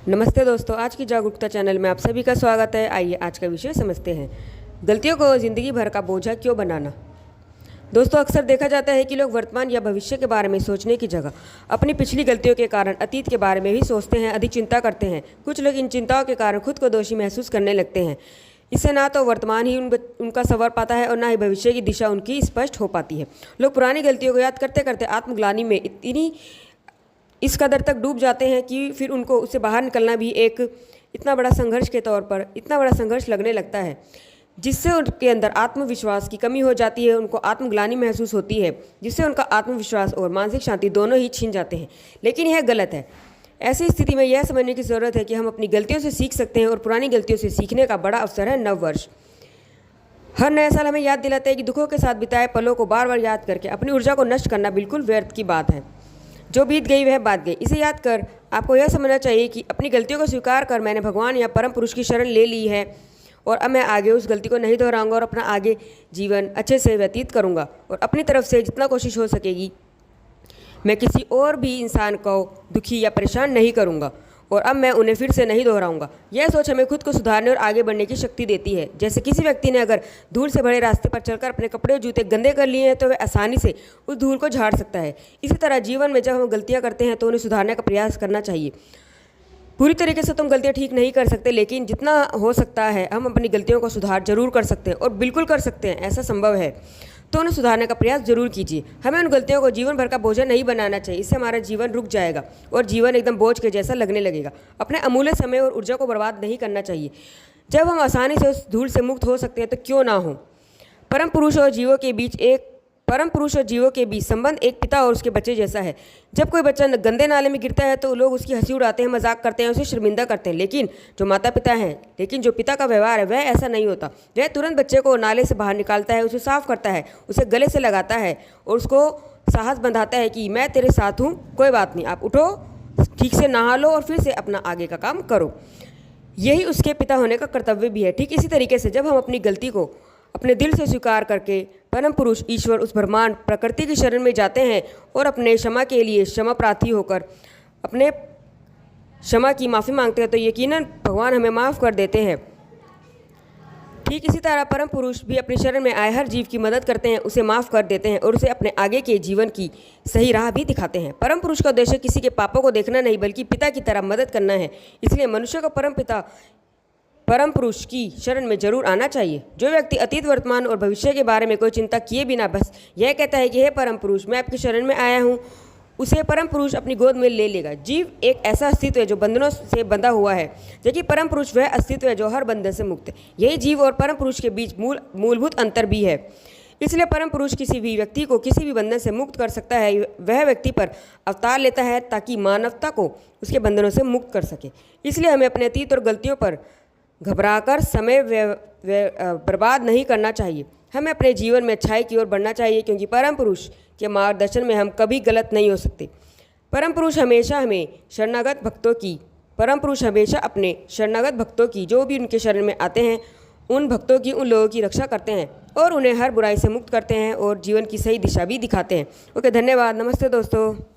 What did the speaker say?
नमस्ते दोस्तों, आज की जागरूकता चैनल में आप सभी का स्वागत है। आइए आज का विषय समझते हैं। गलतियों को ज़िंदगी भर का बोझा क्यों बनाना। दोस्तों, अक्सर देखा जाता है कि लोग वर्तमान या भविष्य के बारे में सोचने की जगह अपनी पिछली गलतियों के कारण अतीत के बारे में भी सोचते हैं, अधिक चिंता करते हैं। कुछ लोग इन चिंताओं के कारण खुद को दोषी महसूस करने लगते हैं। इससे ना तो वर्तमान ही उनका संवर पाता है और ना ही भविष्य की दिशा उनकी स्पष्ट हो पाती है। लोग पुरानी गलतियों को याद करते करते आत्मग्लानि में इस कदर तक डूब जाते हैं कि फिर उनको उससे बाहर निकलना भी एक इतना बड़ा संघर्ष के तौर पर इतना बड़ा संघर्ष लगने लगता है, जिससे उनके अंदर आत्मविश्वास की कमी हो जाती है। उनको आत्मग्लानि महसूस होती है, जिससे उनका आत्मविश्वास और मानसिक शांति दोनों ही छीन जाते हैं। लेकिन यह गलत है। ऐसी स्थिति में यह समझने की ज़रूरत है कि हम अपनी गलतियों से सीख सकते हैं और पुरानी गलतियों से सीखने का बड़ा अवसर है नव वर्ष। हर नया साल हमें याद दिलाता है कि दुखों के साथ बिताए पलों को बार बार याद करके अपनी ऊर्जा को नष्ट करना बिल्कुल व्यर्थ की बात है। जो बीत गई वह बात गई। इसे याद कर आपको यह समझना चाहिए कि अपनी गलतियों को स्वीकार कर मैंने भगवान या परम पुरुष की शरण ले ली है और अब मैं आगे उस गलती को नहीं दोहराऊंगा और अपना आगे जीवन अच्छे से व्यतीत करूंगा। और अपनी तरफ से जितना कोशिश हो सकेगी मैं किसी और भी इंसान को दुखी या परेशान नहीं करूंगा और अब मैं उन्हें फिर से नहीं दोहराऊंगा। यह सोच हमें खुद को सुधारने और आगे बढ़ने की शक्ति देती है। जैसे किसी व्यक्ति ने अगर धूल से भरे रास्ते पर चलकर अपने कपड़े जूते गंदे कर लिए हैं तो वह आसानी से उस धूल को झाड़ सकता है। इसी तरह जीवन में जब हम गलतियां करते हैं तो उन्हें सुधारने का प्रयास करना चाहिए। पूरी तरीके से तुम गलतियां ठीक नहीं कर सकते, लेकिन जितना हो सकता है हम अपनी गलतियों को सुधार जरूर कर सकते हैं और बिल्कुल कर सकते हैं। ऐसा संभव है तो उन्हें सुधारने का प्रयास जरूर कीजिए। हमें उन गलतियों को जीवन भर का बोझा नहीं बनाना चाहिए। इससे हमारा जीवन रुक जाएगा और जीवन एकदम बोझ के जैसा लगने लगेगा। अपने अमूल्य समय और ऊर्जा को बर्बाद नहीं करना चाहिए। जब हम आसानी से उस धूल से मुक्त हो सकते हैं तो क्यों ना हो। परम पुरुष और जीवों के बीच संबंध एक पिता और उसके बच्चे जैसा है। जब कोई बच्चा गंदे नाले में गिरता है तो लोग उसकी हंसी उड़ाते हैं, मजाक करते हैं, उसे शर्मिंदा करते हैं। लेकिन जो पिता का व्यवहार है वह ऐसा नहीं होता। वह तुरंत बच्चे को नाले से बाहर निकालता है, उसे साफ करता है, उसे गले से लगाता है और उसको साहस बंधाता है कि मैं तेरे साथ हूँ, कोई बात नहीं, आप उठो, ठीक से नहा लो और फिर से अपना आगे का काम करो। यही उसके पिता होने का कर्तव्य भी है। ठीक इसी तरीके से जब हम अपनी गलती को अपने दिल से स्वीकार करके परम पुरुष ईश्वर उस ब्रह्मांड प्रकृति की शरण में जाते हैं और अपने क्षमा के लिए क्षमा प्रार्थी होकर अपने क्षमा की माफ़ी मांगते हैं तो यकीनन भगवान हमें माफ़ कर देते हैं। ठीक इसी तरह परम पुरुष भी अपनी शरण में आए हर जीव की मदद करते हैं, उसे माफ़ कर देते हैं और उसे अपने आगे के जीवन की सही राह भी दिखाते हैं। परम पुरुष का उद्देश्य किसी के पापों को देखना नहीं बल्कि पिता की तरह मदद करना है। इसलिए मनुष्य को परम पुरुष की शरण में जरूर आना चाहिए। जो व्यक्ति अतीत, वर्तमान और भविष्य के बारे में कोई चिंता किए बिना बस यह कहता है कि हे परम पुरुष, मैं आपकी शरण में आया हूँ, उसे परम पुरुष अपनी गोद में ले लेगा। जीव एक ऐसा अस्तित्व है जो बंधनों से बंधा हुआ है, जबकि परम पुरुष वह अस्तित्व है जो हर बंधन से मुक्त है। यही जीव और परम पुरुष के बीच मूलभूत अंतर भी है। इसलिए परम पुरुष किसी भी व्यक्ति को किसी भी बंधन से मुक्त कर सकता है। वह व्यक्ति पर अवतार लेता है ताकि मानवता को उसके बंधनों से मुक्त कर सके। इसलिए हमें अपने अतीत और गलतियों पर घबराकर समय बर्बाद नहीं करना चाहिए। हमें अपने जीवन में अच्छाई की ओर बढ़ना चाहिए, क्योंकि परम पुरुष के मार्गदर्शन में हम कभी गलत नहीं हो सकते। परम पुरुष हमेशा अपने शरणागत भक्तों की जो भी उनके शरण में आते हैं उन लोगों की रक्षा करते हैं और उन्हें हर बुराई से मुक्त करते हैं और जीवन की सही दिशा भी दिखाते हैं। ओके, धन्यवाद। नमस्ते दोस्तों।